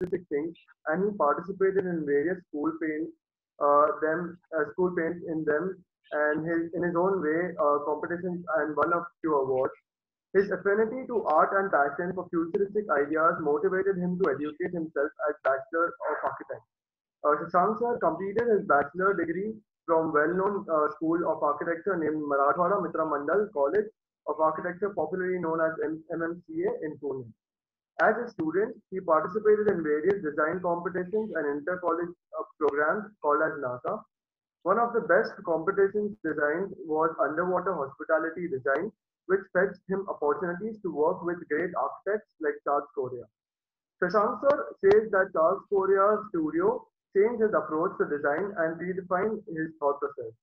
artistic things, and he participated in various school paints in them, and in his own way, competitions and won a few awards. His affinity to art and passion for futuristic ideas motivated him to educate himself as Bachelor of Architecture. Shashank Sir completed his bachelor degree from well-known school of architecture named Marathwada Mitra Mandal College of Architecture, popularly known as MMCA in Pune. As a student, he participated in various design competitions and inter-college programs called as NASA. One of the best competitions designed was underwater hospitality design, which fetched him opportunities to work with great architects like Charles Correa. Shashank Sir says that Charles Correa's studio changed his approach to design and redefined his thought process.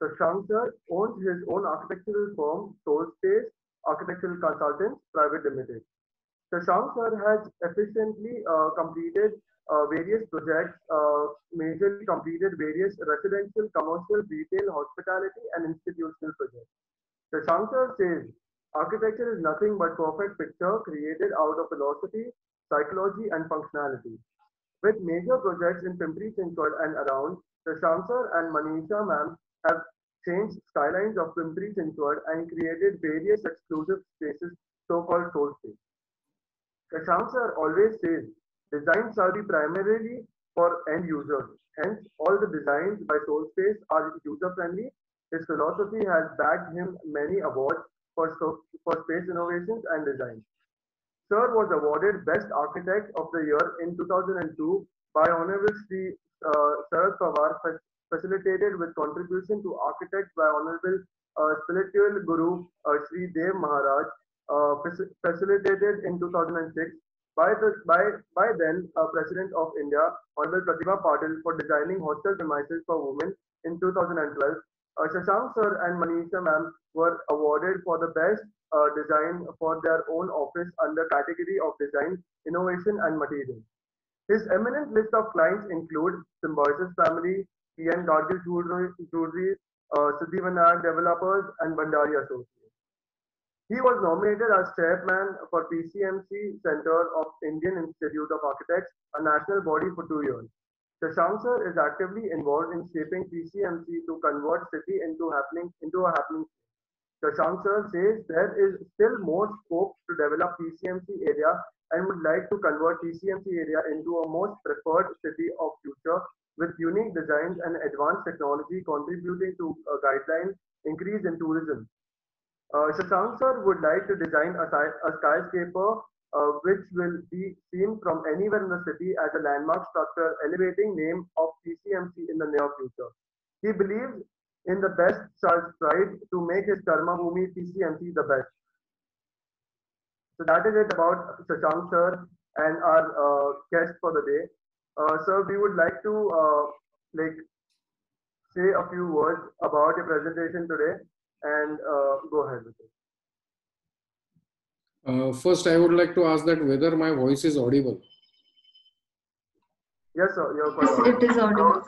Shashank Sir owns his own architectural firm, Soul Space Architectural Consultants Private Limited. Shashank Sir has efficiently completed various projects, majorly completed various residential, commercial, retail, hospitality, and institutional projects. Shashank Sir says, architecture is nothing but perfect picture created out of philosophy, psychology, and functionality. With major projects in Pimpri Chinchwad and around, Shashank Sir and Manisha ma'am have changed skylines of Pimpri Chinchwad and created various exclusive spaces, so-called soul space. Shashank Sir always says designs shall be primarily for end users. Hence, all the designs by Soulspace are user-friendly. His philosophy has bagged him many awards for space innovations and design. Sir was awarded Best Architect of the Year in 2002 by Honorable Sri Sharad Pawar, facilitated with contribution to architect by Honorable Spiritual Guru Sri Dev Maharaj, facilitated in 2006 by then President of India, Honorable Pratibha Patil, for designing hostel premises for women in 2012. Shashank Sir and Manisha ma'am were awarded for the best design for their own office under category of design, innovation and material. His eminent list of clients include Symbiosis Family, P.N. Gargil Jewelry, Siddhivinayak Developers, and Bandari Associates. He was nominated as chairman for PCMC Center of Indian Institute of Architects, a national body, for 2 years. Shashank Sir is actively involved in shaping PCMC to convert city into a happening. Shashank Sir says there is still more scope to develop PCMC area and would like to convert PCMC area into a most preferred city of future with unique designs and advanced technology contributing to a guideline increase in tourism. Shashank Sir would like to design a skyscraper which will be seen from anywhere in the city as a landmark structure elevating name of PCMC in the near future. He believes in the best shall strive to make his Karma Bhumi PCMC the best. So that is it about Shashank Sir and our guest for the day. Sir, we would like to say a few words about your presentation today and go ahead with it. First, I would like to ask that whether my voice is audible. Yes, sir. You're quite audible. It is audible.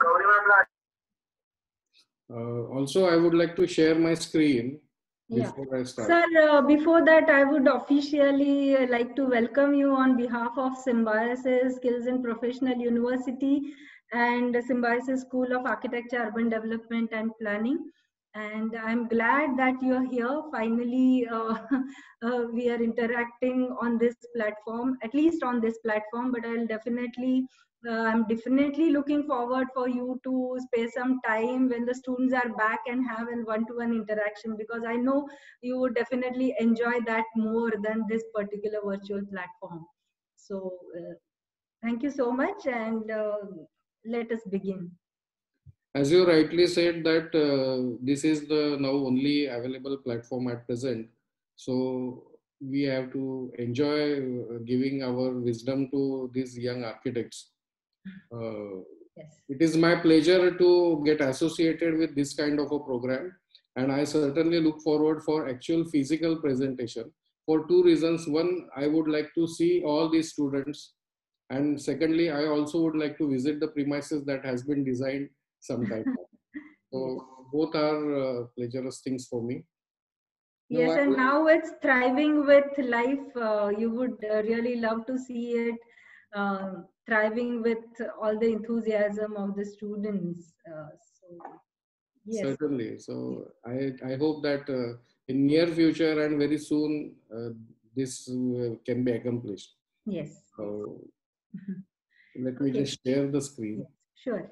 Also, I would like to share my screen before I start. Sir, before that, I would officially like to welcome you on behalf of Symbiosis Skills and Professional University and Symbiosis School of Architecture, Urban Development and Planning. And I'm glad that you're here. Finally, we are interacting on this platform, at least on this platform, but I'm definitely looking forward for you to spare some time when the students are back and have a one-to-one interaction, because I know you would definitely enjoy that more than this particular virtual platform. So thank you so much, and let us begin. As you rightly said that this is the now only available platform at present. So we have to enjoy giving our wisdom to these young architects. Yes. It is my pleasure to get associated with this kind of a program, and I certainly look forward for actual physical presentation for two reasons. One, I would like to see all these students, and secondly, I also would like to visit the premises that has been designed sometime. So both are pleasurous things for me. Yes, and now it's thriving with life. You would really love to see it thriving with all the enthusiasm of the students. Yes. Certainly. So I hope that in near future and very soon this can be accomplished. Yes. So let me just share the screen. Sure.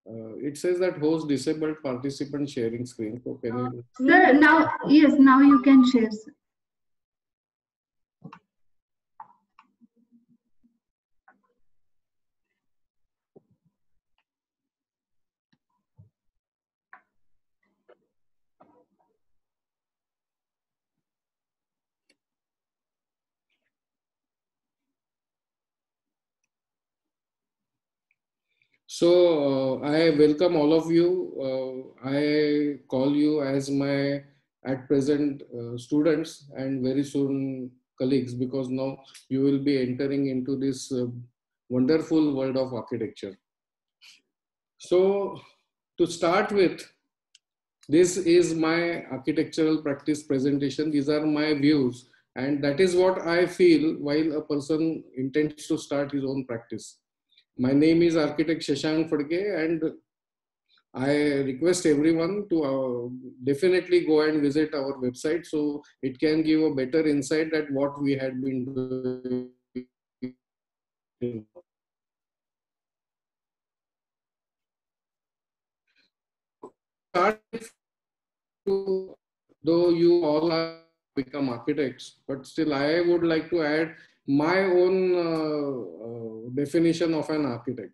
It says that host disabled participant sharing screen. So can you? Sir, now, yes, now you can share, sir. So I welcome all of you. I call you as my at present students and very soon colleagues, because now you will be entering into this wonderful world of architecture. So to start with, this is my architectural practice presentation. These are my views, and that is what I feel while a person intends to start his own practice. My name is Architect Shashank Phadke, and I request everyone to definitely go and visit our website so it can give a better insight at what we had been doing. Though you all have become architects, but still I would like to add my own definition of an architect.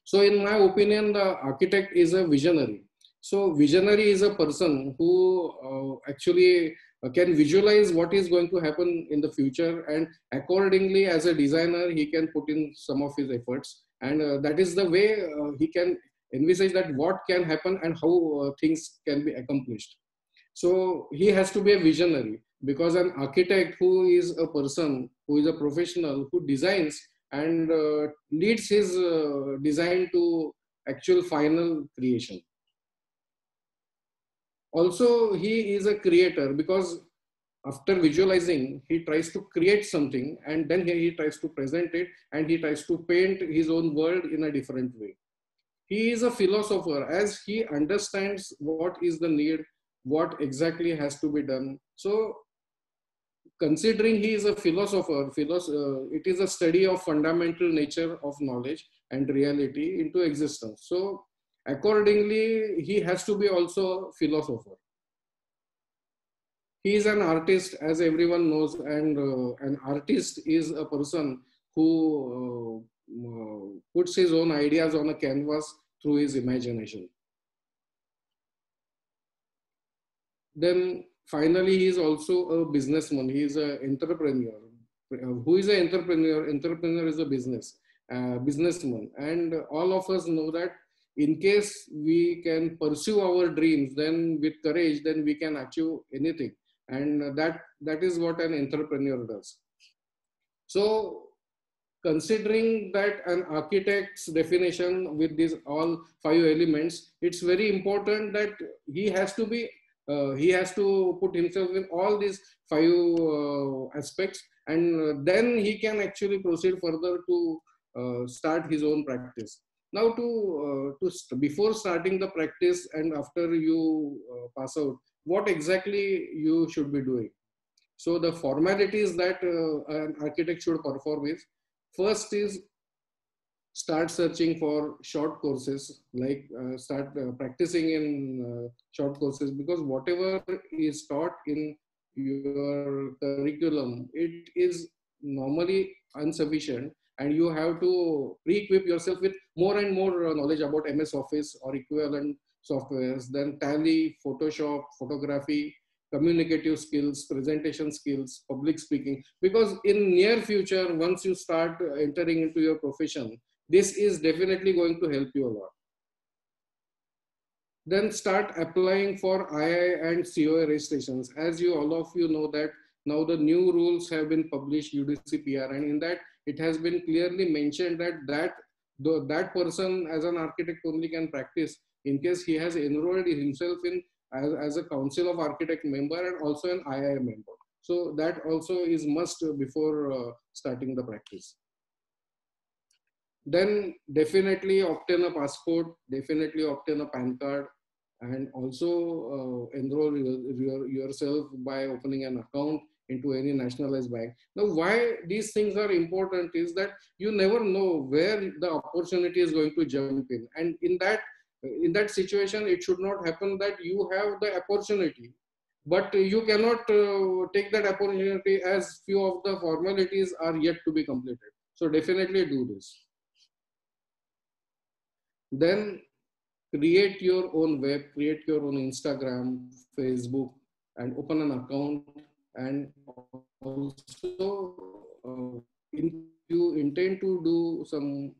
So in my opinion, the architect is a visionary. So visionary is a person who actually can visualize what is going to happen in the future, and accordingly as a designer, he can put in some of his efforts, and that is the way he can envisage that what can happen and how things can be accomplished. So he has to be a visionary, because an architect who is a person, who is a professional, who designs and leads his design to actual final creation. Also, he is a creator, because after visualizing, he tries to create something, and then he tries to present it, and he tries to paint his own world in a different way. He is a philosopher, as he understands what is the need, what exactly has to be done. So considering he is a philosopher, it is a study of fundamental nature of knowledge and reality into existence. So accordingly, he has to be also philosopher. He is an artist, as everyone knows, and an artist is a person who puts his own ideas on a canvas through his imagination. Then finally, he is also a businessman. He is an entrepreneur. Who is an entrepreneur? Entrepreneur is a businessman. And all of us know that in case we can pursue our dreams, then with courage, then we can achieve anything. And that is what an entrepreneur does. So considering that an architect's definition with these all 5 elements, it's very important that he has to put himself in all these 5 aspects, and then he can actually proceed further to start his own practice. Now, before starting the practice and after you pass out, what exactly you should be doing? So the formalities that an architect should perform is, first is start searching for short courses, like start practicing in short courses, because whatever is taught in your curriculum, it is normally insufficient, and you have to re-equip yourself with more and more knowledge about MS Office or equivalent softwares, then Tally, Photoshop, photography, communicative skills, presentation skills, public speaking, because in near future, once you start entering into your profession, this is definitely going to help you a lot. Then start applying for II and COA registrations. As you all of you know that now the new rules have been published, UDCPR, and in that it has been clearly mentioned that person as an architect only can practice in case he has enrolled himself in as a Council of Architect member and also an II member. So that also is must before starting the practice. then definitely obtain a passport, definitely obtain a PAN card, and also enroll yourself by opening an account into any nationalized bank. Now, why these things are important is that you never know where the opportunity is going to jump in, and in that situation, it should not happen that you have the opportunity, but you cannot take that opportunity as few of the formalities are yet to be completed. So definitely do this. Then create your own web, create your own Instagram, Facebook, and open an account. And also, if you intend to do some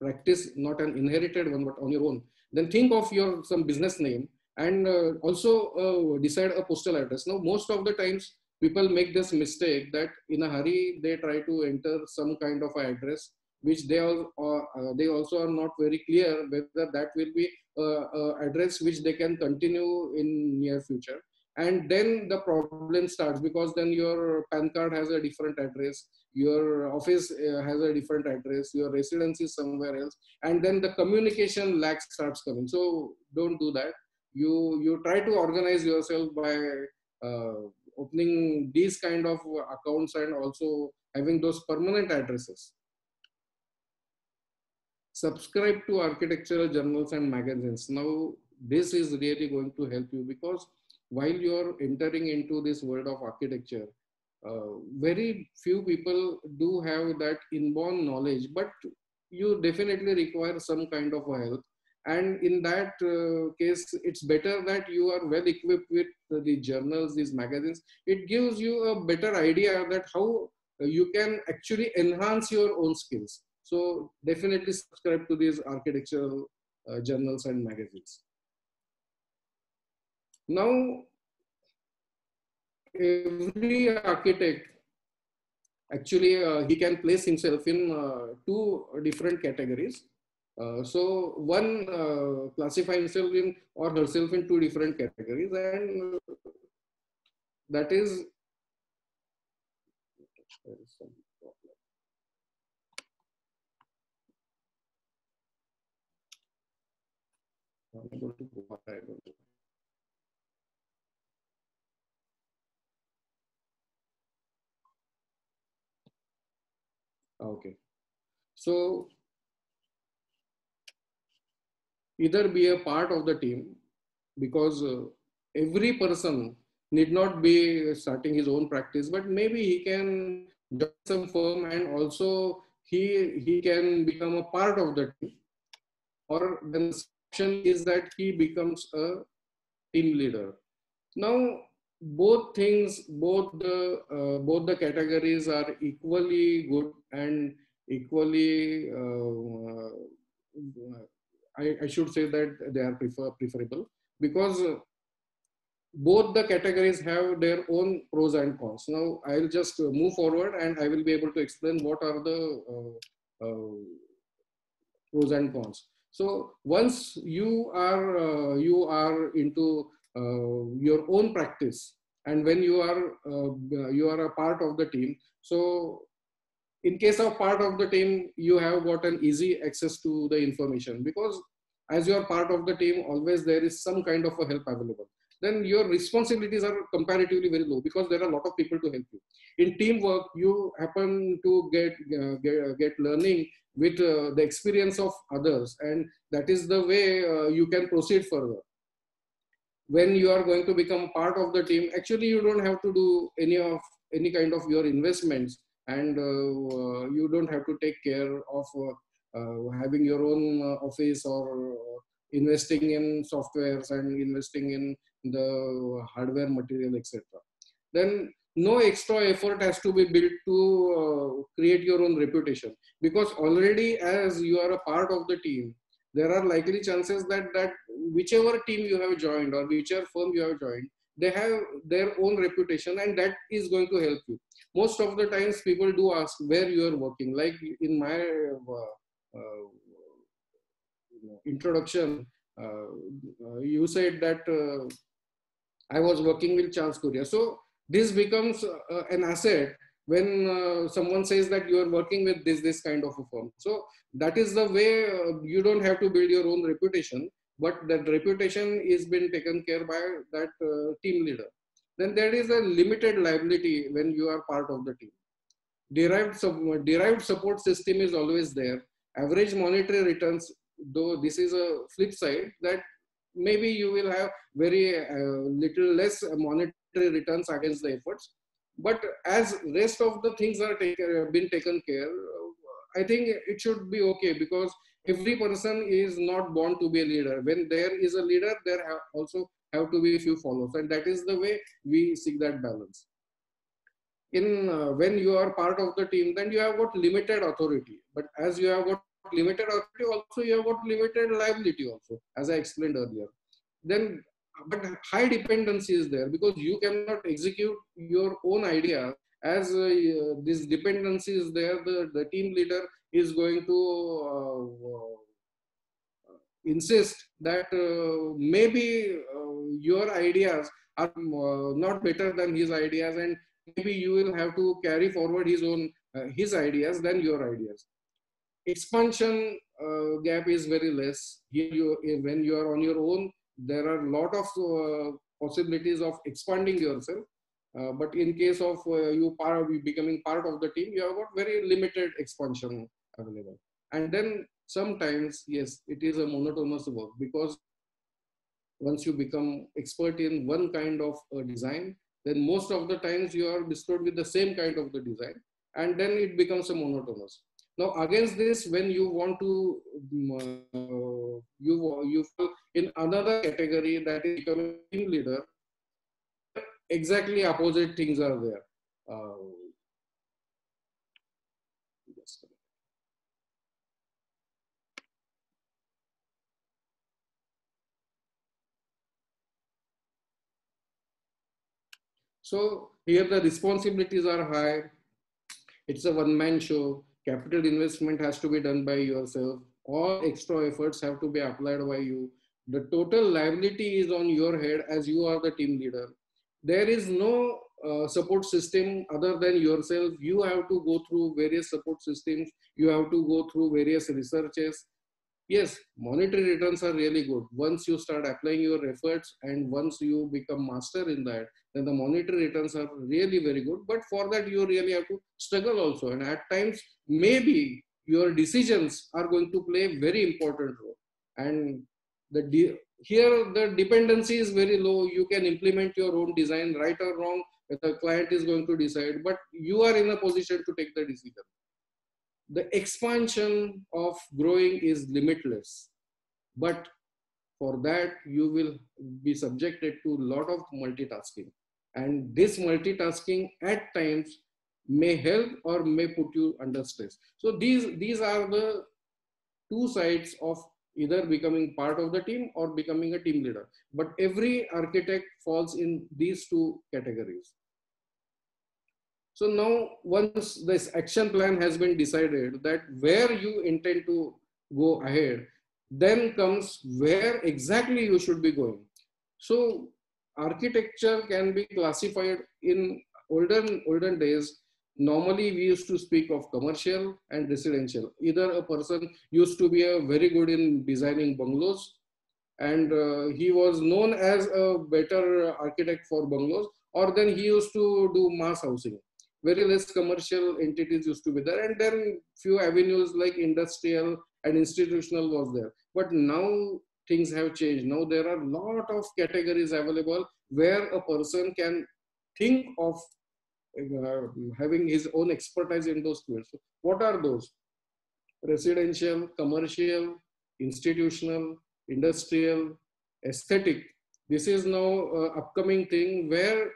practice, not an inherited one, but on your own, then think of your some business name, and also decide a postal address. Now, most of the times people make this mistake that in a hurry, they try to enter some kind of address, which they also are not very clear whether that will be address which they can continue in near future. And then the problem starts, because then your PAN card has a different address, your office has a different address, your residence is somewhere else, and then the communication lag starts coming. So don't do that. You try to organize yourself by opening these kind of accounts and also having those permanent addresses. Subscribe to architectural journals and magazines. Now, this is really going to help you, because while you're entering into this world of architecture, very few people do have that inborn knowledge, but you definitely require some kind of a help. And in that case, it's better that you are well equipped with the journals, these magazines. It gives you a better idea that how you can actually enhance your own skills. So definitely subscribe to these architectural journals and magazines. Now, every architect, actually, he can place himself in two different categories. So one classify himself in or herself in two different categories, and that is okay. So either be a part of the team, because every person need not be starting his own practice, but maybe he can join some firm and also he can become a part of the team. Or then the option is that he becomes a team leader. Now, both things, both the categories are equally good and equally. I should say that they are preferable, because both the categories have their own pros and cons. Now, I'll just move forward and I will be able to explain what are the pros and cons. So once you are into your own practice, and when you are a part of the team, so in case of part of the team, you have got an easy access to the information, because as you are part of the team, always there is some kind of a help available. Then your responsibilities are comparatively very low, because there are a lot of people to help you. In teamwork, you happen to get learning with the experience of others, and that is the way you can proceed further. When you are going to become part of the team, actually you don't have to do any kind of your investments, and you don't have to take care of having your own office, or investing in softwares and investing in the hardware material, etc. Then no extra effort has to be built to create your own reputation, because already as you are a part of the team, there are likely chances that whichever team you have joined or whichever firm you have joined, they have their own reputation, and that is going to help you. Most of the times people do ask where you are working. Like in my introduction, you said that I was working with Charles Courier. So this becomes an asset when someone says that you are working with this kind of a firm. So that is the way. You don't have to build your own reputation, but that reputation is been taken care by that team leader. Then there is a limited liability when you are part of the team. Derived support system is always there. Average monetary returns, though this is a flip side, that maybe you will have very little less monetary returns against the efforts. But as rest of the things are been taken care, I think it should be okay, because every person is not born to be a leader. When there is a leader, there also have to be a few followers, and that is the way we seek that balance. In when you are part of the team, then you have got limited authority. But as you have got limited authority, also you have got limited liability also, as I explained earlier. Then, but high dependency is there, because you cannot execute your own idea. As this dependency is there, the team leader is going to insist that maybe your ideas are not better than his ideas, and maybe you will have to carry forward his ideas than your ideas. Expansion gap is very less. Here, when you are on your own, there are a lot of possibilities of expanding yourself. But in case of you becoming part of the team, you have got very limited expansion available. And then sometimes, yes, it is a monotonous work, because once you become expert in one kind of design, then most of the times you are bestowed with the same kind of the design, and then it becomes a monotonous. Now, against this, when you want to, you fall in another category, that is becoming a team leader, exactly opposite things are there. Yes. So here the responsibilities are high. It's a one-man show. Capital investment has to be done by yourself. All extra efforts have to be applied by you. The total liability is on your head, as you are the team leader. There is no support system other than yourself. You have to go through various support systems. You have to go through various researches. Yes, monetary returns are really good. Once you start applying your efforts and once you become master in that, then the monetary returns are really very good. But for that, you really have to struggle also. And at times, maybe your decisions are going to play a very important role. And here, the dependency is very low. You can implement your own design, right or wrong. The client is going to decide, but you are in a position to take the decision. The expansion of growing is limitless, but for that you will be subjected to a lot of multitasking, and this multitasking at times may help or may put you under stress. So these are the two sides of either becoming part of the team or becoming a team leader, but every architect falls in these two categories. So now, once this action plan has been decided that where you intend to go ahead, then comes where exactly you should be going. So architecture can be classified in olden days. Normally, we used to speak of commercial and residential. Either a person used to be very good in designing bungalows, and he was known as a better architect for bungalows, or then he used to do mass housing. Very less commercial entities used to be there, and then few avenues like industrial and institutional was there. But now things have changed. Now there are a lot of categories available where a person can think of having his own expertise in those fields. So what are those? Residential, commercial, institutional, industrial, aesthetic. This is now upcoming thing where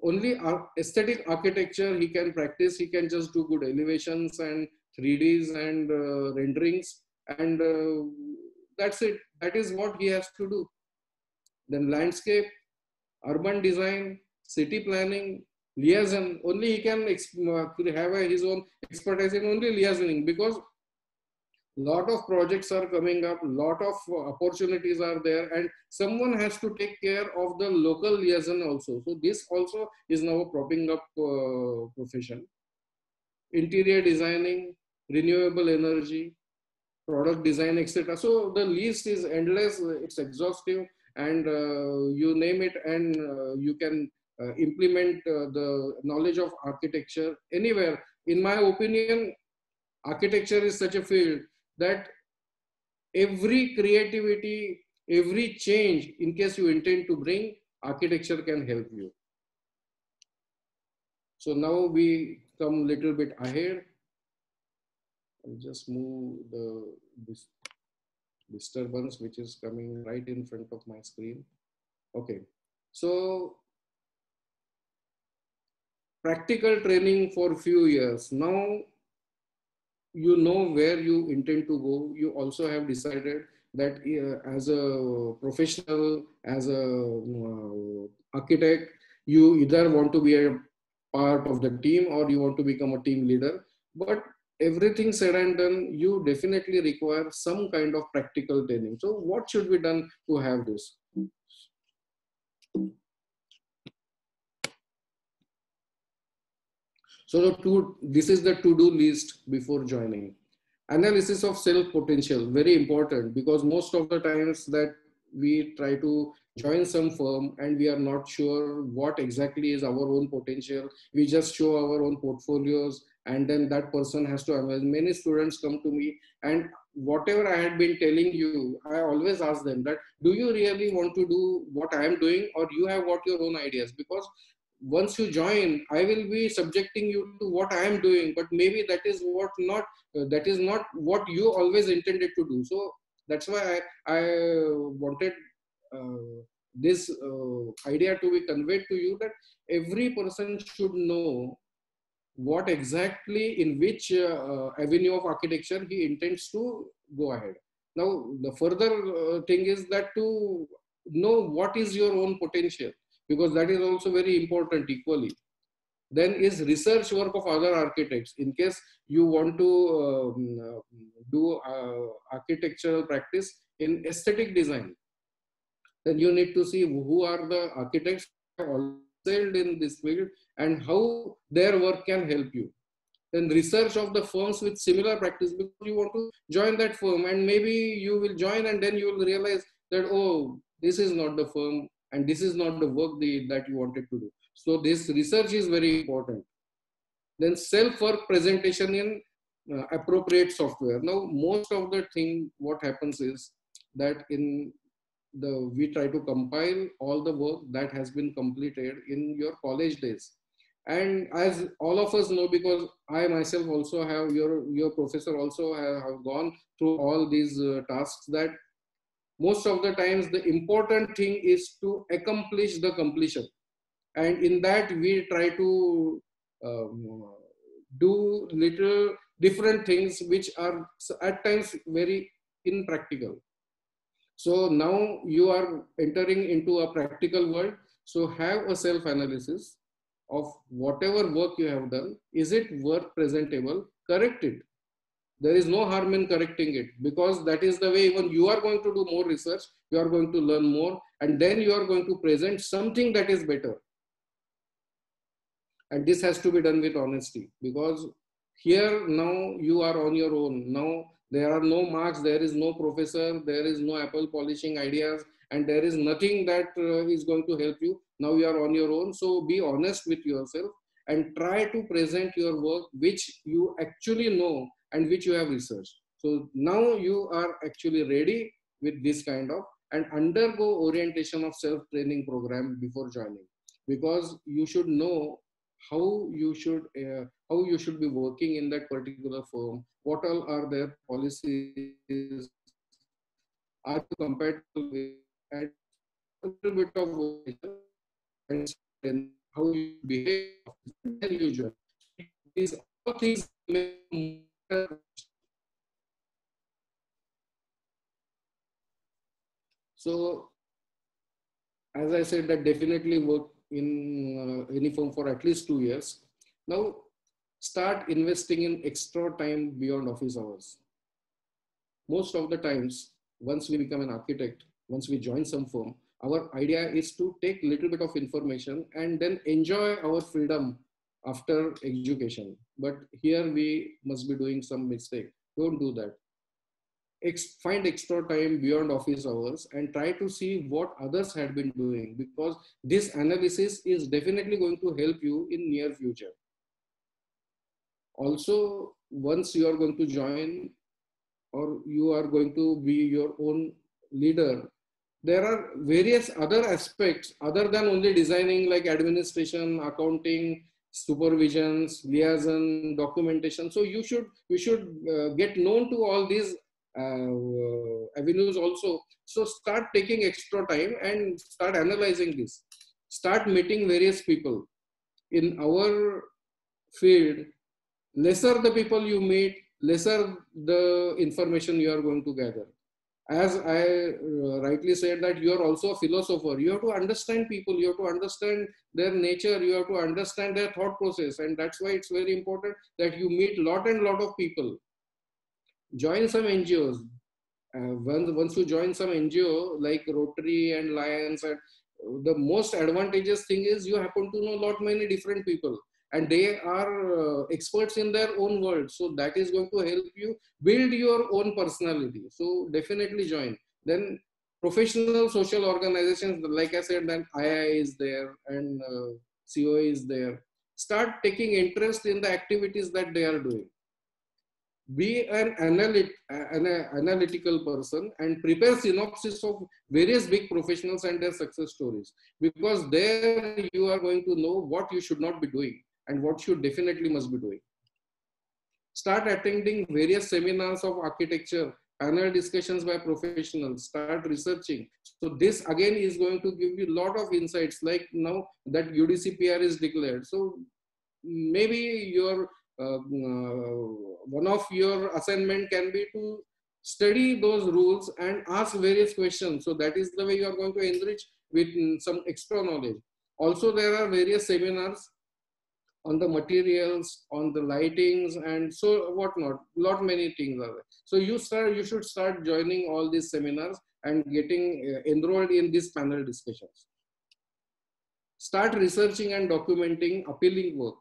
only aesthetic architecture he can practice. He can just do good elevations and 3Ds and renderings, and that's it. That is what he has to do. Then landscape, urban design, city planning, liaison. Only he can have his own expertise in only liaisoning, because lot of projects are coming up, lot of opportunities are there, and someone has to take care of the local liaison also. So this also is now a propping up profession. interior designing, renewable energy, product design, etc. So the list is endless, it's exhaustive, and you name it, and you can implement the knowledge of architecture anywhere. In my opinion, architecture is such a field that every creativity, every change, in case you intend to bring, architecture can help you. So now we come little bit ahead. I'll just move this disturbance which is coming right in front of my screen. Okay, so practical training for few years. Now you know where you intend to go. You also have decided that as a professional, as a architect, you either want to be a part of the team or you want to become a team leader. But everything said and done, you definitely require some kind of practical training. So what should be done to have this? So this is the to-do list before joining. Analysis of self potential, very important, because most of the times that we try to join some firm and we are not sure what exactly is our own potential. We just show our own portfolios and then that person has to analyze. Many students come to me and whatever I had been telling you, I always ask them that, do you really want to do what I am doing or you have got your own ideas? Because once you join, I will be subjecting you to what I am doing, but maybe that is that is not what you always intended to do. So that's why I wanted this idea to be conveyed to you, that every person should know what exactly in which avenue of architecture he intends to go ahead. Now, the further thing is that to know what is your own potential, because that is also very important equally. Then is research work of other architects. In case you want to do architectural practice in aesthetic design, then you need to see who are the architects who have excelled in this field and how their work can help you. Then research of the firms with similar practice, because you want to join that firm and maybe you will join and then you will realize that, oh, this is not the firm and this is not the work that you wanted to do. So this research is very important. Then self-work presentation in appropriate software. Now, most of the thing, what happens is that we try to compile all the work that has been completed in your college days. And as all of us know, because I myself also have, your professor also have gone through all these tasks, that most of the times the important thing is to accomplish the completion. And in that we try to do little different things which are at times very impractical. So now you are entering into a practical world. So have a self-analysis of whatever work you have done. Is it work presentable? Correct it. There is no harm in correcting it, because that is the way even you are going to do more research, you are going to learn more, and then you are going to present something that is better. And this has to be done with honesty, because here now you are on your own. Now there are no marks, there is no professor, there is no apple polishing ideas, and there is nothing that is going to help you. Now you are on your own. So be honest with yourself and try to present your work which you actually know and which you have researched. So now you are actually ready with this kind of, and undergo orientation of self-training program before joining, because you should know how you should be working in that particular firm. What all are their policies? Are you compatible with, and a little bit of and how you behave, then you join. These all things make. So, as I said, that definitely work in any firm for at least 2 years. Now, start investing in extra time beyond office hours. Most of the times, once we become an architect, once we join some firm, our idea is to take a little bit of information and then enjoy our freedom after education. But here we must be doing some mistake. Don't do that. Find extra time beyond office hours and try to see what others had been doing, because this analysis is definitely going to help you in near future. Also, once you are going to join or you are going to be your own leader, there are various other aspects other than only designing, like administration, accounting, supervisions, liaison, documentation. So you should get known to all these avenues also. So start taking extra time and start analyzing this. Start meeting various people. In our field, lesser the people you meet, lesser the information you are going to gather. As I rightly said, that you are also a philosopher. You have to understand people, you have to understand their nature, you have to understand their thought process. And that's why it's very important that you meet lot of people. Join some NGOs. Once you join some NGO like Rotary and Lions, and the most advantageous thing is you happen to know lot many different people, and they are experts in their own world. So that is going to help you build your own personality. So definitely join. Then professional social organizations, like I said, then II is there and COA is there. Start taking interest in the activities that they are doing. Be an analytical person and prepare synopsis of various big professionals and their success stories, because there you are going to know what you should not be doing and what you definitely must be doing. Start attending various seminars of architecture, panel discussions by professionals, start researching. So this again is going to give you a lot of insights, like now that UDCPR is declared. So maybe your one of your assignment can be to study those rules and ask various questions. So that is the way you are going to enrich with some extra knowledge. Also, there are various seminars on the materials, on the lightings, and so whatnot. Lot many things are there. So you should start joining all these seminars and getting enrolled in these panel discussions. Start researching and documenting appealing work,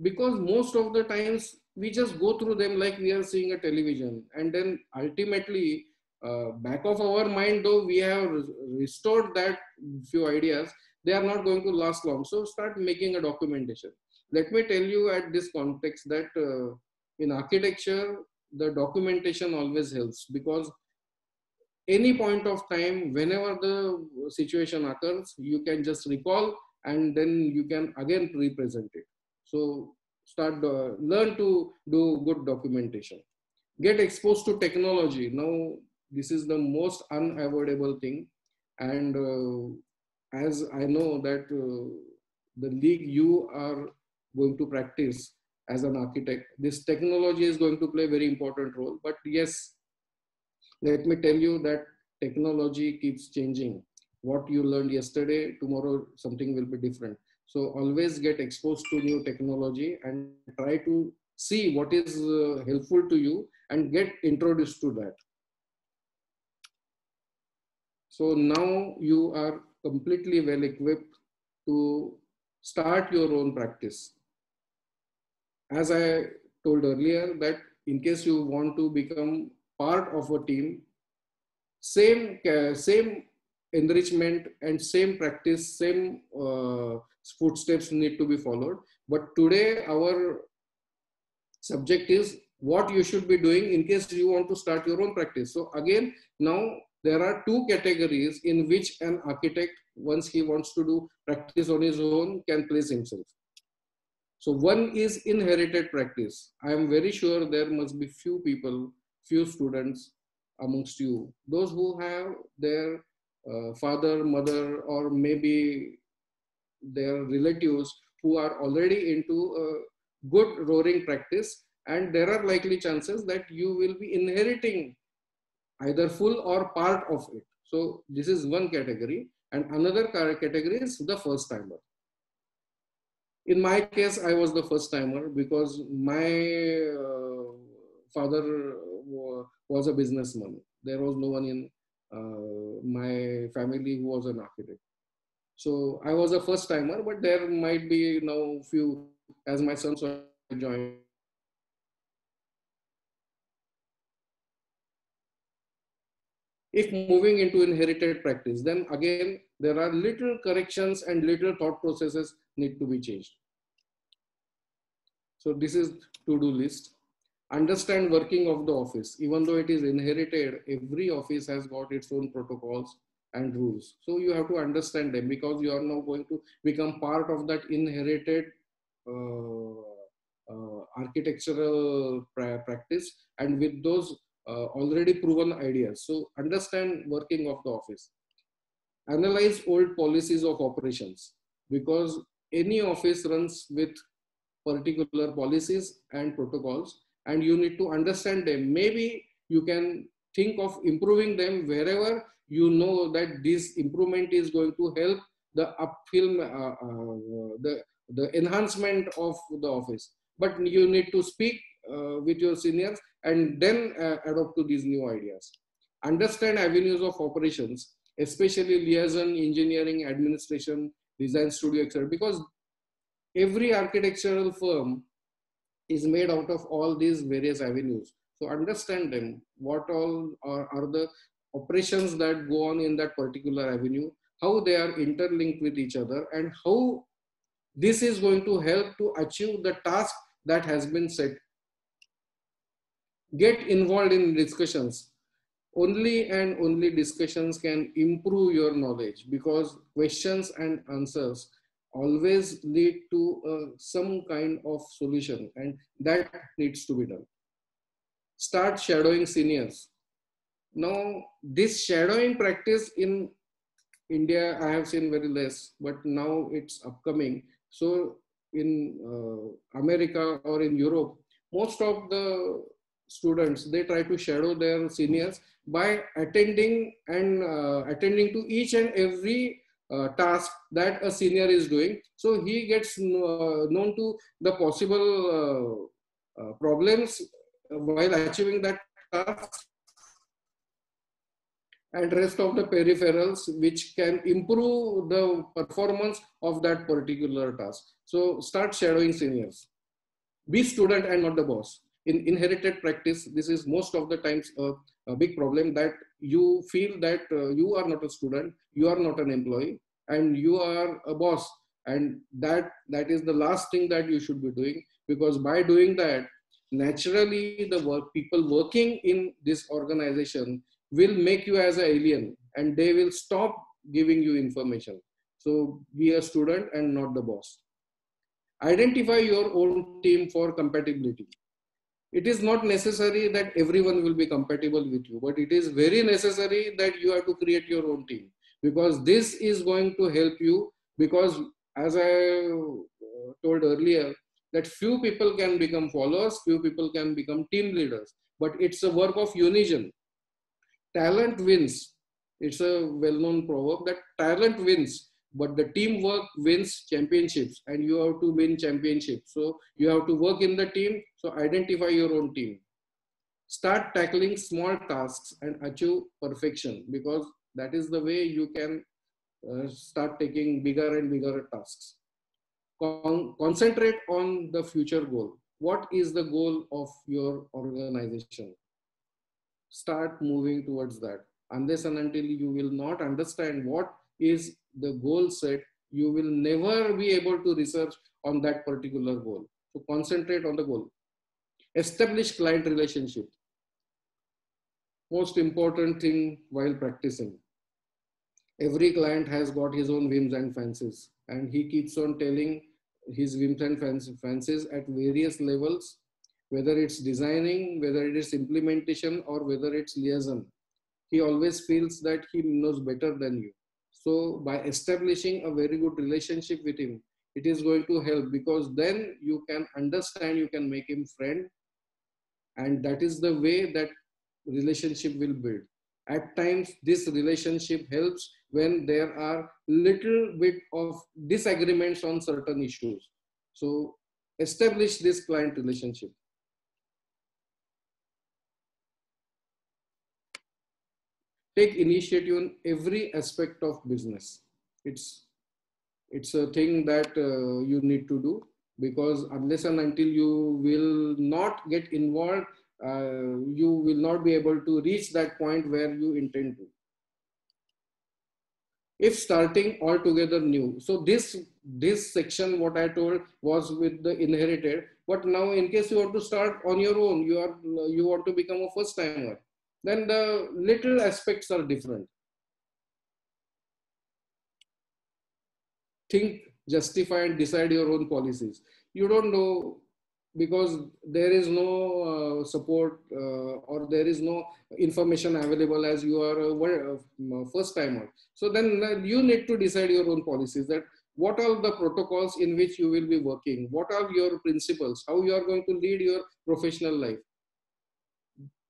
because most of the times we just go through them like we are seeing a television, and then ultimately back of our mind, though we have restored that few ideas, they are not going to last long. So start making a documentation. Let me tell you at this context that in architecture, the documentation always helps, because any point of time, whenever the situation occurs, you can just recall and then you can again represent it. So start learn to do good documentation. Get exposed to technology. Now this is the most unavoidable thing, and as I know that the league you are going to practice as an architect, this technology is going to play a very important role. But yes, let me tell you that technology keeps changing. What you learned yesterday, tomorrow something will be different. So always get exposed to new technology and try to see what is helpful to you and get introduced to that. So now you are completely well equipped to start your own practice. As I told earlier, that in case you want to become part of a team, same enrichment and same practice, same footsteps need to be followed. But today our subject is what you should be doing in case you want to start your own practice. So again, now there are two categories in which an architect, once he wants to do practice on his own, can place himself. So one is inherited practice. I am very sure there must be few people, few students amongst you, those who have their father, mother, or maybe their relatives who are already into a good roaring practice, and there are likely chances that you will be inheriting either full or part of it. So this is one category, and another category is the first timer. In my case, I was the first timer because my father was a businessman. There was no one in my family who was an architect. So I was a first timer, but there might be now few as my sons were joining. If moving into inherited practice, then again, there are little corrections and little thought processes need to be changed. So this is to-do list. Understand working of the office. Even though it is inherited, every office has got its own protocols and rules. So you have to understand them because you are now going to become part of that inherited architectural practice and with those already proven ideas. So understand working of the office. Analyze old policies of operations because any office runs with particular policies and protocols and you need to understand them. Maybe you can think of improving them wherever you know that this improvement is going to help the upfill, the enhancement of the office. But you need to speak with your seniors and then adopt to these new ideas. Understand avenues of operations, especially liaison, engineering, administration, design studio, etc. Because every architectural firm is made out of all these various avenues. So understand them, what all are the operations that go on in that particular avenue, how they are interlinked with each other, and how this is going to help to achieve the task that has been set. Get involved in discussions. Only and only discussions can improve your knowledge because questions and answers always lead to some kind of solution and that needs to be done. Start shadowing seniors. Now, this shadowing practice in India, I have seen very less, but now it's upcoming. So in America or in Europe, most of the students, they try to shadow their seniors by attending and attending to each and every task that a senior is doing. So he gets known to the possible problems while achieving that task and rest of the peripherals which can improve the performance of that particular task. So start shadowing seniors. Be student and not the boss. In inherited practice, this is most of the times a big problem that you feel that you are not a student, you are not an employee, and you are a boss. And that is the last thing that you should be doing, because by doing that, naturally the people working in this organization will make you as an alien and they will stop giving you information. So be a student and not the boss. Identify your own team for compatibility. It is not necessary that everyone will be compatible with you, but it is very necessary that you have to create your own team, because this is going to help you. Because as I told earlier, that few people can become followers, few people can become team leaders, but it's a work of unison. Talent wins. It's a well-known proverb that talent wins, but the teamwork wins championships, and you have to win championships. So you have to work in the team. So identify your own team. Start tackling small tasks and achieve perfection, because that is the way you can start taking bigger and bigger tasks. Concentrate on the future goal. What is the goal of your organization? Start moving towards that. Unless and until you will not understand what is the goal set, you will never be able to research on that particular goal. So concentrate on the goal. Establish client relationship. Most important thing while practicing. Every client has got his own whims and fancies, and he keeps on telling his whims and fancies at various levels, whether it's designing, whether it is implementation, or whether it's liaison. He always feels that he knows better than you. So by establishing a very good relationship with him, it is going to help, because then you can understand, you can make him friend, and that is the way that relationship will build. At times, this relationship helps when there are little bit of disagreements on certain issues. So establish this client relationship. Take initiative in every aspect of business. It's a thing that you need to do. because unless and until you will not get involved, you will not be able to reach that point where you intend to. If starting altogether new. So this section, what I told, was with the inherited. But now, in case you want to start on your own, you want to become a first timer, then the little aspects are different. Think, justify, and decide your own policies. You don't know, because there is no support or there is no information available as you are a first timer. So then you need to decide your own policies, that what are the protocols in which you will be working, what are your principles, how you are going to lead your professional life.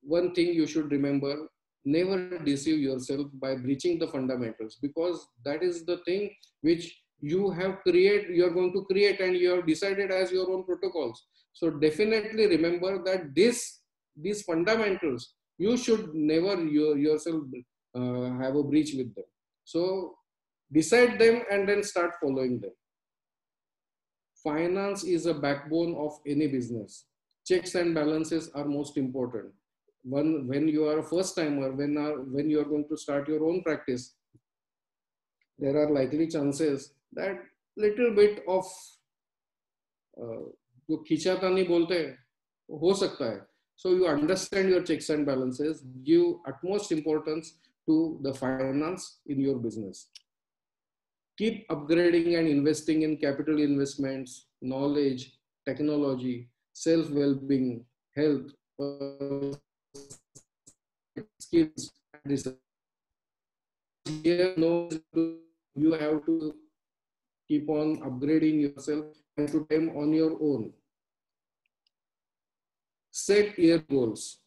One thing you should remember: never deceive yourself by breaching the fundamentals, because that is the thing which you are going to create, and you have decided as your own protocols. So definitely remember that these fundamentals, you should never yourself have a breach with them. So decide them and then start following them. Finance is a backbone of any business. Checks and balances are most important. When you are a first timer, when you are going to start your own practice, there are likely chances that little bit of जो खींचातानी बोलते हैं हो सकता है. So you understand your checks and balances, give utmost importance to the finance in your business. Keep upgrading and investing in capital investments, knowledge, technology, self-well-being, health, skills, and research. Here, you have to keep on upgrading yourself and to time on your own. Set year goals.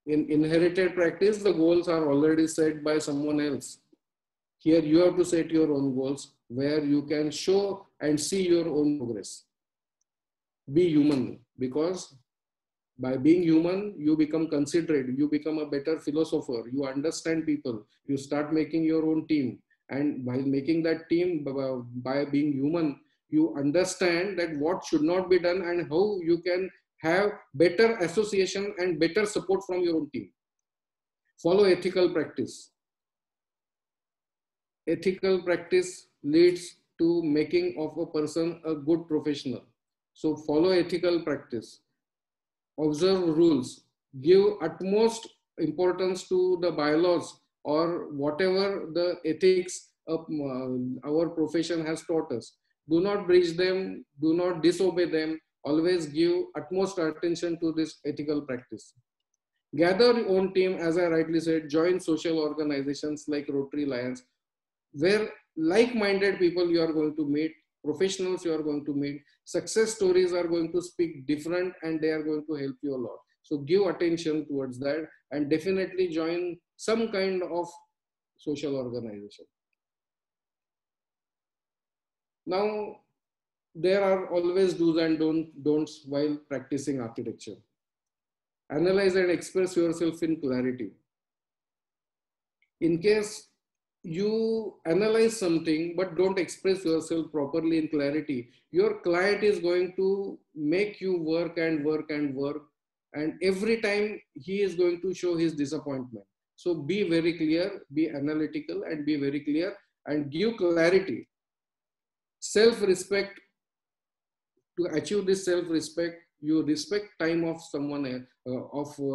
In inherited practice, the goals are already set by someone else. Here, you have to set your own goals where you can show and see your own progress. Be human, because by being human, you become considerate, you become a better philosopher, you understand people, you start making your own team. And while making that team, by being human, you understand that what should not be done and how you can have better association and better support from your own team. Follow ethical practice. Ethical practice leads to making of a person a good professional. So follow ethical practice. Observe rules. Give utmost importance to the bylaws or whatever the ethics of our profession has taught us. Do not breach them. Do not disobey them. Always give utmost attention to this ethical practice. Gather your own team, as I rightly said. Join social organizations like Rotary Lions, where like-minded people you are going to meet, professionals you are going to meet, success stories are going to speak different, and they are going to help you a lot. So give attention towards that, and definitely join some kind of social organization. Now, there are always do's and don'ts while practicing architecture. Analyze and express yourself in clarity. In case you analyze something but don't express yourself properly in clarity, your client is going to make you work and work and work, and every time he is going to show his disappointment. So be very clear, be analytical, and be very clear, and give clarity. Self-respect. To achieve this self-respect, you respect time of someone,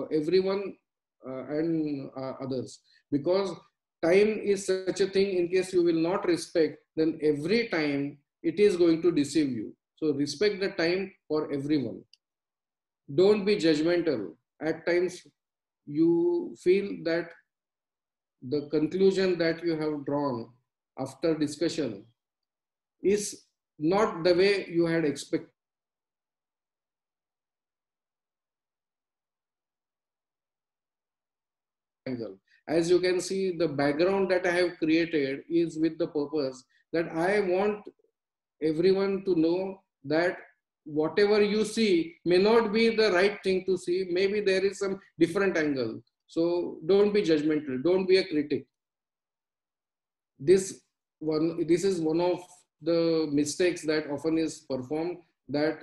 everyone and others, because time is such a thing. In case you will not respect, then every time it is going to deceive you. So respect the time for everyone. Don't be judgmental. At times you feel that the conclusion that you have drawn after discussion is not the way you had expected. As you can see, the background that I have created is with the purpose that I want everyone to know that whatever you see may not be the right thing to see. Maybe there is some different angle. So don't be judgmental. Don't be a critic. This is one of the mistakes that often is performed that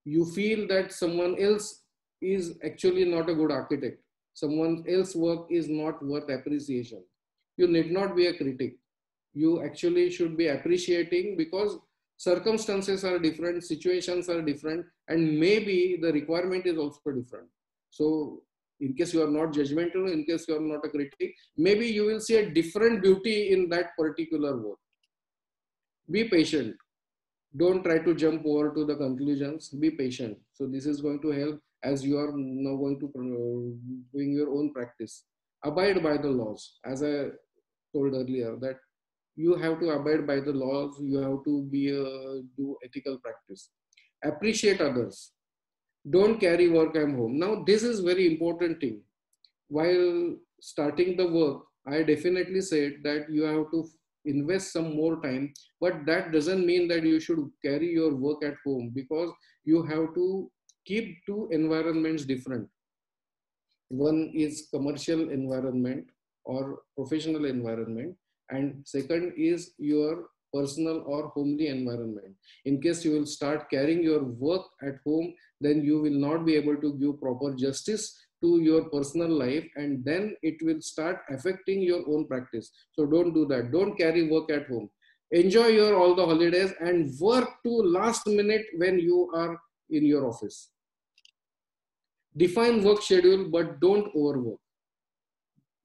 you feel that someone else is actually not a good architect, someone else's work is not worth appreciation, you need not be a critic. You actually should be appreciating, because circumstances are different, situations are different, and maybe the requirement is also different. So in case you are not judgmental, in case you are not a critic, maybe you will see a different beauty in that particular work. Be patient. Don't try to jump over to the conclusions. Be patient. So this is going to help as you are now going to doing your own practice. Abide by the laws. As I told earlier, that you have to abide by the laws. You have to be do ethical practice. Appreciate others. Don't carry work home. Now this is very important thing. While starting the work, I definitely said that you have to invest some more time, but that doesn't mean that you should carry your work at home, because you have to keep two environments different. One is commercial environment or professional environment, and second is your personal or homely environment. In case you will start carrying your work at home, then you will not be able to give proper justice to your personal life, and then it will start affecting your own practice. So don't do that. Don't carry work at home. Enjoy your all the holidays and work to last minute when you are in your office. Define work schedule, but don't overwork.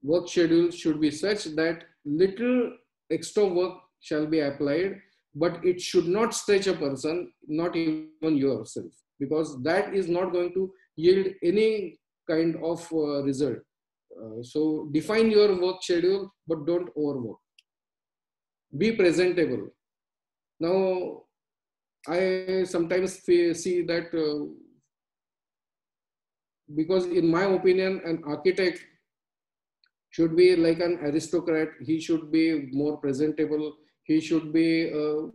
Work schedule should be such that little extra work shall be applied, but it should not stretch a person, not even yourself, because that is not going to yield any kind of result. So define your work schedule, but don't overwork. Be presentable. Now, I sometimes see that because in my opinion, an architect should be like an aristocrat. He should be more presentable. He should be a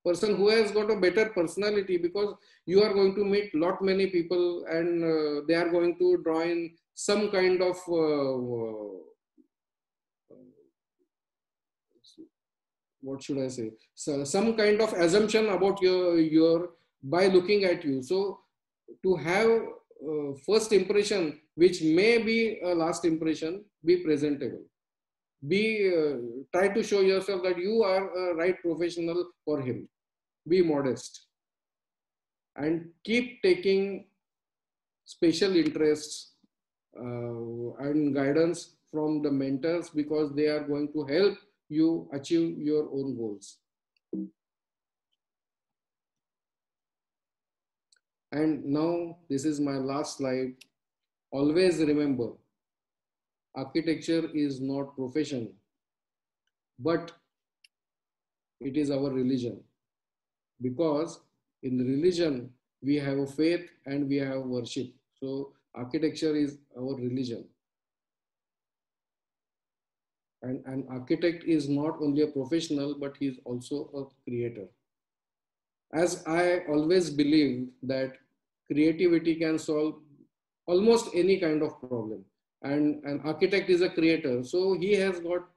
person who has got a better personality, because you are going to meet many people, and they are going to draw in some kind of what should I say? So some kind of assumption about your by looking at you. So to have first impression, which may be a last impression, be presentable. Be try to show yourself that you are a right professional for him. Be modest and keep taking special interests and guidance from the mentors, because they are going to help you achieve your own goals. And now this is my last slide. Always remember, architecture is not profession, but it is our religion. Because in religion, we have a faith and we have worship. So architecture is our religion. And an architect is not only a professional, but he is also a creator. As I always believe that creativity can solve almost any kind of problem. And an architect is a creator, so he has got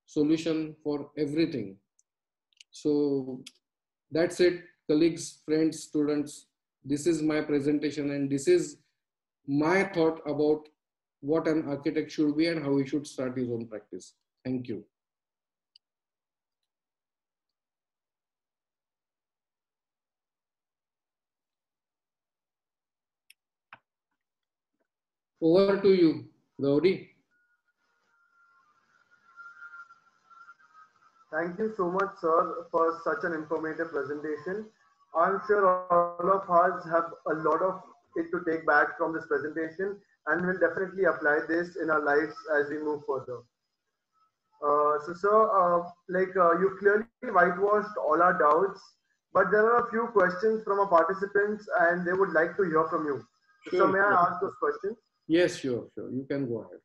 solution for everything. So that's it, colleagues, friends, students. This is my presentation, and this is my thought about what an architect should be and how he should start his own practice. Thank you. Over to you, Gauri. Thank you so much, sir, for such an informative presentation. I'm sure all of us have a lot of it to take back from this presentation, and will definitely apply this in our lives as we move further. So, sir, you clearly whitewashed all our doubts, but there are a few questions from our participants, and they would like to hear from you. Sure, So, may sure. I ask those questions? Yes, sure. You can go ahead.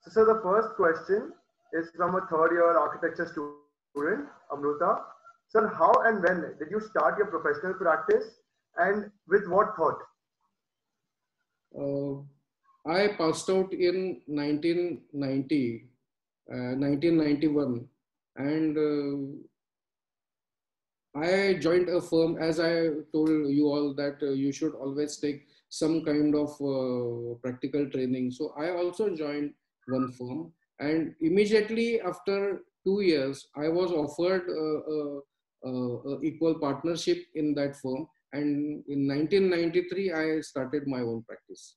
So, the first question is from a third-year architecture student, Amruta. Sir, how and when did you start your professional practice, and with what thought? I passed out in 1991, And I joined a firm, as I told you all that you should always take some kind of practical training. So I also joined one firm, and immediately after 2 years, I was offered a equal partnership in that firm. And in 1993, I started my own practice.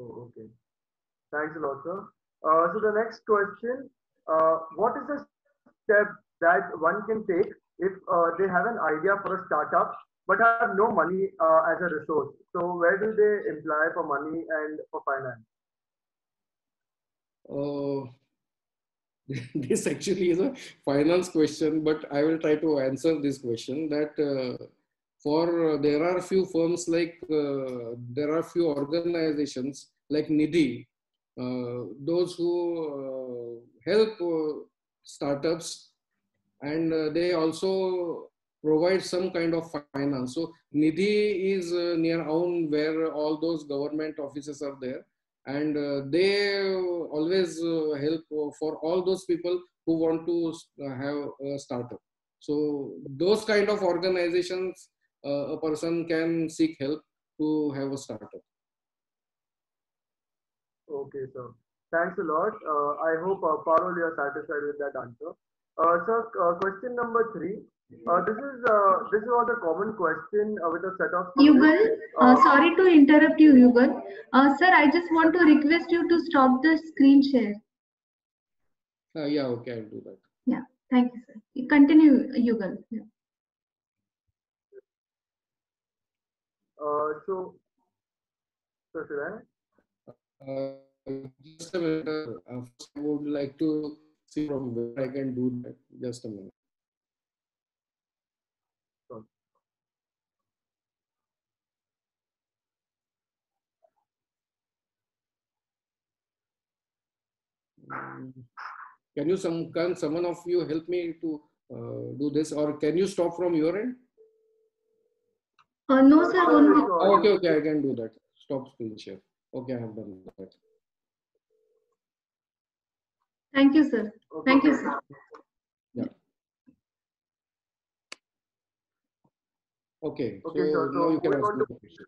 Oh, okay. Thanks a lot, sir. So the next question, what is the step that one can take if they have an idea for a startup but have no money as a resource? So where do they apply for money and for finance? Uh, this actually is a finance question, but I will try to answer this question that there are few firms like there are few organizations like Nidhi, those who help startups, and they also provide some kind of finance. So Nidhi is near Aun, where all those government offices are there, and they always help for all those people who want to have a startup. So those kind of organizations, a person can seek help to have a startup. Okay, sir. Thanks a lot. I hope, Parul, you are satisfied with that answer. Sir, question number three. This was a common question with a set of students. Yugal, sorry to interrupt you, Yugal. Sir, I just want to request you to stop the screen share. Yeah, okay, I'll do that. Yeah, thank you, sir. You continue, Yugal. Yeah. So should I? Just a minute. First, I would like to see from where I can do that. Just a minute. Sure. Can someone of you help me to do this, or can you stop from your end? No, sir, Sir, only. Okay, okay, I can do that. Stop screen share. Okay, I have done that. Thank you, sir. Okay. Thank you, sir. Yeah. Okay, Okay, so sir. now you can Moving ask on me to the question.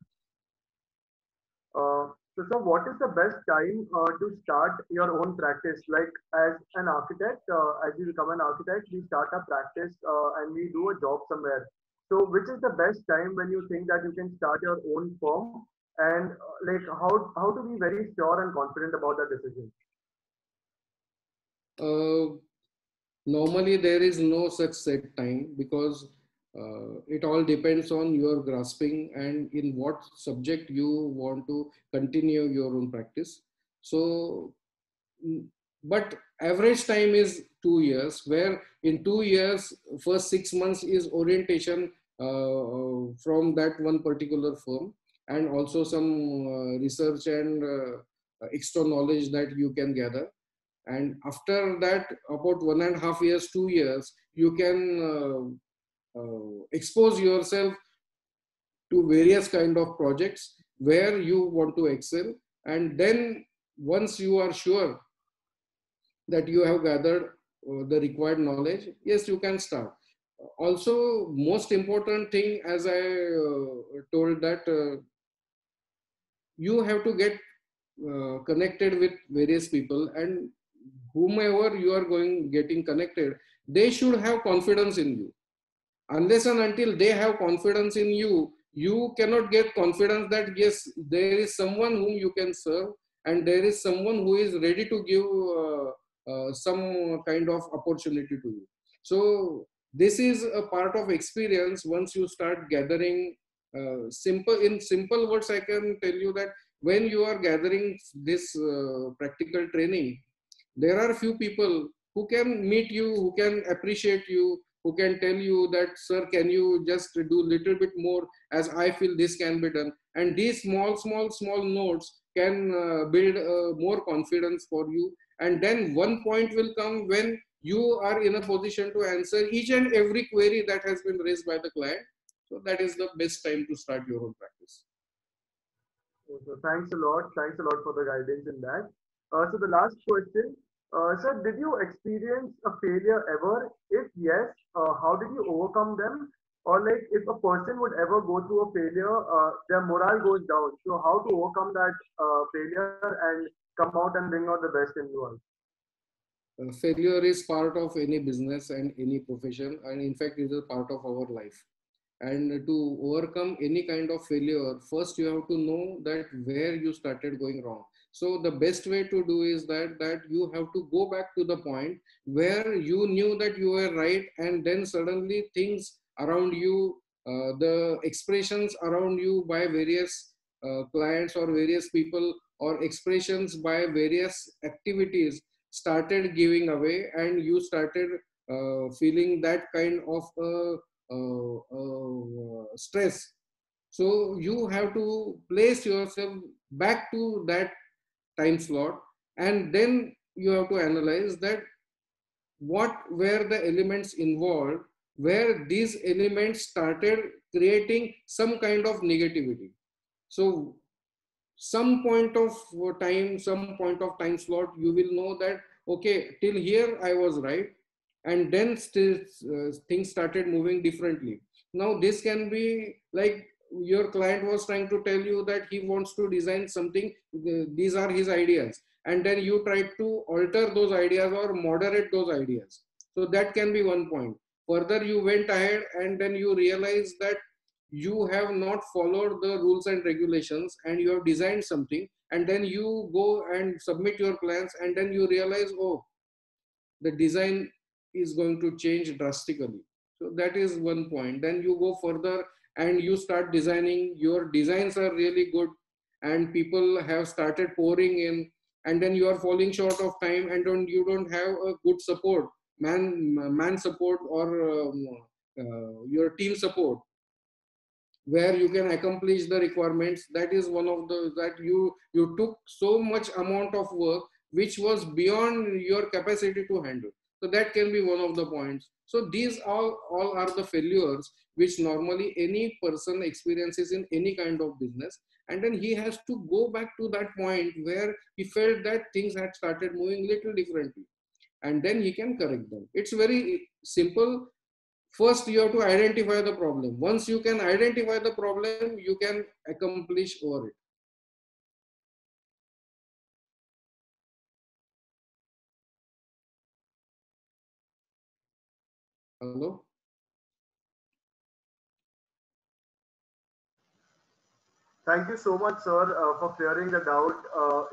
so, sir, what is the best time to start your own practice? Like as an architect, as you become an architect, we start a practice and we do a job somewhere. So, which is the best time when you think that you can start your own firm? And like how to be very sure and confident about that decision? Normally, there is no such set time because it all depends on your grasping and in what subject you want to continue your own practice. So, but average time is 2 years, where in 2 years, first 6 months is orientation from that one particular firm, and also some research and extra knowledge that you can gather. And after that, about 1.5 years, 2 years, you can expose yourself to various kind of projects where you want to excel. And then once you are sure that you have gathered the required knowledge, yes, you can start. Also, most important thing, as I told, that you have to get connected with various people, and whomever you are getting connected, they should have confidence in you. Unless and until they have confidence in you, you cannot get confidence that yes, there is someone whom you can serve, and there is someone who is ready to give some kind of opportunity to you. So this is a part of experience. Once you start gathering in simple words, I can tell you that when you are gathering this practical training, there are few people who can meet you, who can appreciate you, who can tell you that, sir, can you just do little bit more, as I feel this can be done. And these small notes can build more confidence for you. And then one point will come when you are in a position to answer each and every query that has been raised by the client. So that is the best time to start your own practice. So thanks a lot. Thanks a lot for the guidance in that. So the last question. Sir, did you experience a failure ever? If yes, how did you overcome them? Or like if a person would ever go through a failure, their morale goes down. So how to overcome that failure and come out and bring out the best in you all? Failure is part of any business and any profession, and in fact, it is a part of our life. And to overcome any kind of failure, first you have to know that where you started going wrong. So the best way to do is that you have to go back to the point where you knew that you were right, and then suddenly things around you, the expressions around you by various clients or various people, or expressions by various activities started giving away, and you started feeling that kind of stress. So you have to place yourself back to that time slot, and then you have to analyze that what were the elements involved where these elements started creating some kind of negativity. So some point of time slot, you will know that okay, till here I was right, and then still things started moving differently. Now this can be like your client was trying to tell you that he wants to design something, these are his ideas, and then you try to alter those ideas or moderate those ideas. So that can be one point. Further you went ahead and then you realize that you have not followed the rules and regulations, and you have designed something, and then you go and submit your plans, and then you realize, oh, the design is going to change drastically. So that is one point. Then you go further and you start designing, your designs are really good, and people have started pouring in, and then you are falling short of time, and you don't have a good support, man support, or your team support, where you can accomplish the requirements. That is one of the, that you took so much amount of work which was beyond your capacity to handle. So that can be one of the points. So these all are the failures which normally any person experiences in any kind of business, and then he has to go back to that point where he felt that things had started moving little differently, and then he can correct them. It's very simple. First you have to identify the problem. Once you can identify the problem, you can accomplish over it. Hello. Thank you so much, sir, for clearing the doubt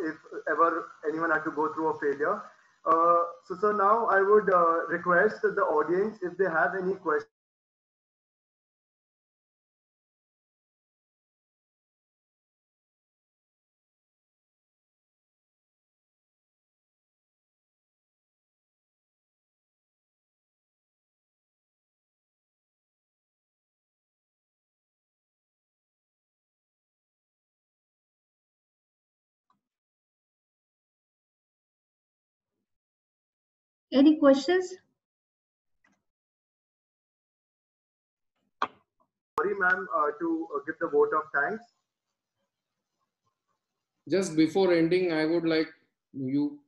if ever anyone had to go through a failure. So, sir, now I would request the audience if they have any questions. Any questions? Sorry, ma'am, to give the vote of thanks. Just before ending, I would like you,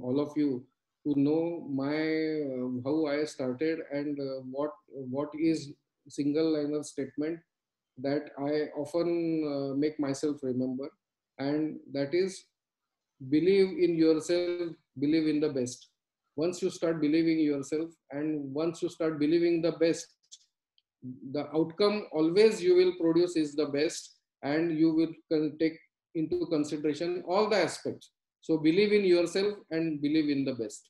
all of you, to know my how I started, and what is single liner statement that I often make myself remember, and that is, believe in yourself, believe in the best. Once you start believing yourself, and once you start believing the best, the outcome always you will produce is the best, and you will take into consideration all the aspects. So believe in yourself and believe in the best.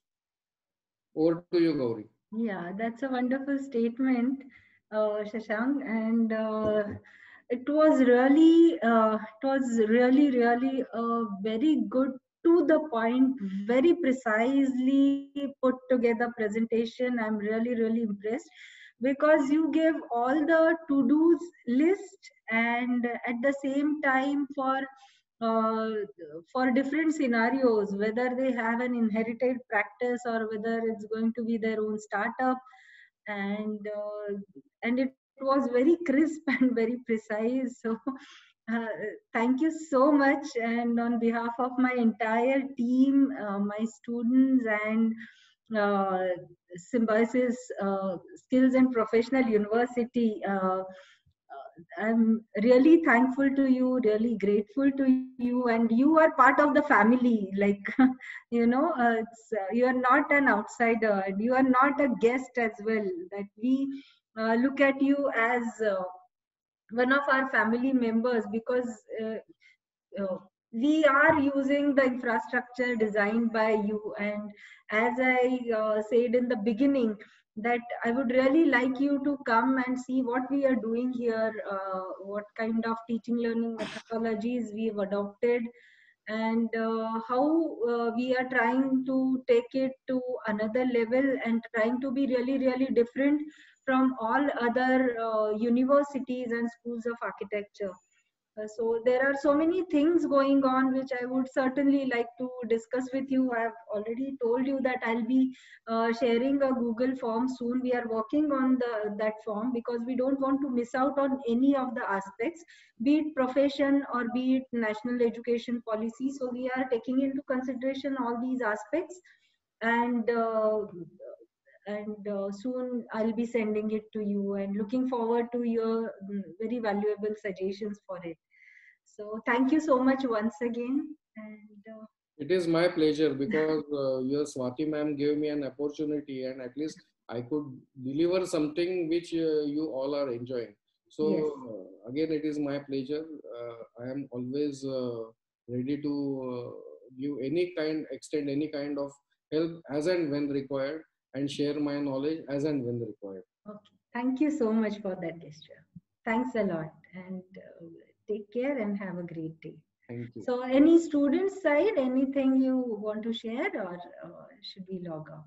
Over to you, Gauri. Yeah, that's a wonderful statement, Shashank, and it was really very good, to the point, very precisely put together presentation. I'm really impressed, because you gave all the to-dos list, and at the same time uh, for different scenarios, whether they have an inherited practice or whether it's going to be their own startup, and it was very crisp and very precise. So Thank you so much. And on behalf of my entire team, my students, and Symbiosis Skills and Professional University, I'm really thankful to you, really grateful to you, and you are part of the family. Like, you are not an outsider, and you are not a guest as well. That we look at you as one of our family members, because we are using the infrastructure designed by you. And as I said in the beginning, that I would really like you to come and see what we are doing here, what kind of teaching learning methodologies we've adopted, and how we are trying to take it to another level and trying to be really, really different from all other universities and schools of architecture. So there are so many things going on which I would certainly like to discuss with you. I have already told you that I'll be sharing a Google form soon. We are working on that form because we don't want to miss out on any of the aspects, be it profession or be it national education policy. So we are taking into consideration all these aspects, and soon I'll be sending it to you, and looking forward to your very valuable suggestions for it. So thank you so much once again. And It is my pleasure, because your Swati ma'am gave me an opportunity, and at least I could deliver something which you all are enjoying. So yes, again, it is my pleasure. I am always ready to give extend any kind of help as and when required, and share my knowledge as and when required. okay. Thank you so much for that gesture. Thanks a lot, and take care and have a great day. Thank you. So any students side, anything you want to share, or should we log out?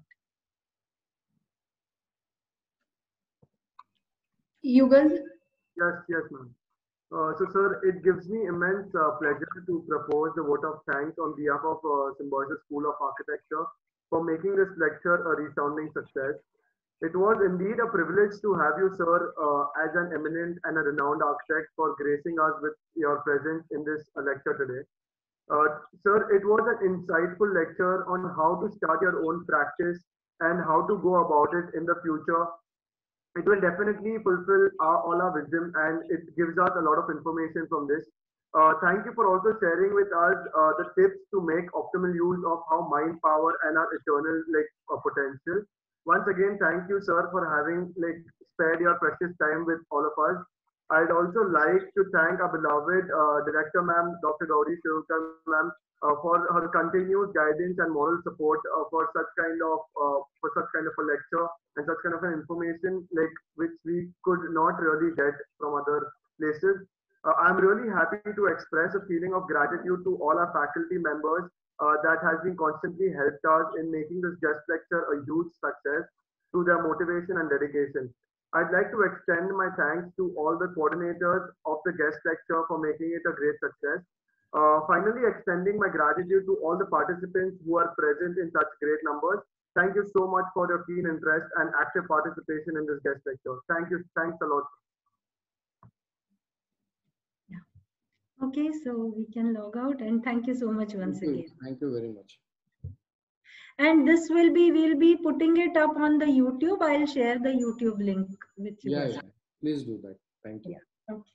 Yugal, Yes, ma'am. So, sir, it gives me immense pleasure to propose a vote of thanks on behalf of Symbiosis School of Architecture for making this lecture a resounding success. It was indeed a privilege to have you, sir, as an eminent and a renowned architect, for gracing us with your presence in this lecture today. Sir, it was an insightful lecture on how to start your own practice and how to go about it in the future. It will definitely fulfill all our wisdom, and it gives us a lot of information from this. Thank you for also sharing with us the tips to make optimal use of our mind power and our eternal potential. Once again, thank you, sir, for having spared your precious time with all of us. I'd also like to thank our beloved director, ma'am, Dr. Gauri Shivkar, ma'am, for her continued guidance and moral support for such kind of a lecture and such kind of an information which we could not really get from other places. I'm really happy to express a feeling of gratitude to all our faculty members that has been constantly helped us in making this guest lecture a huge success through their motivation and dedication. I'd like to extend my thanks to all the coordinators of the guest lecture for making it a great success. Finally, extending my gratitude to all the participants who are present in such great numbers. Thank you so much for your keen interest and active participation in this guest lecture. Thank you. Thanks a lot. Yeah. Okay, so we can log out, and thank you so much once again. Thank you very much. And we'll be putting it up on the YouTube. I'll share the YouTube link with you. Yeah. Please do that. Thank you. Yeah. Okay.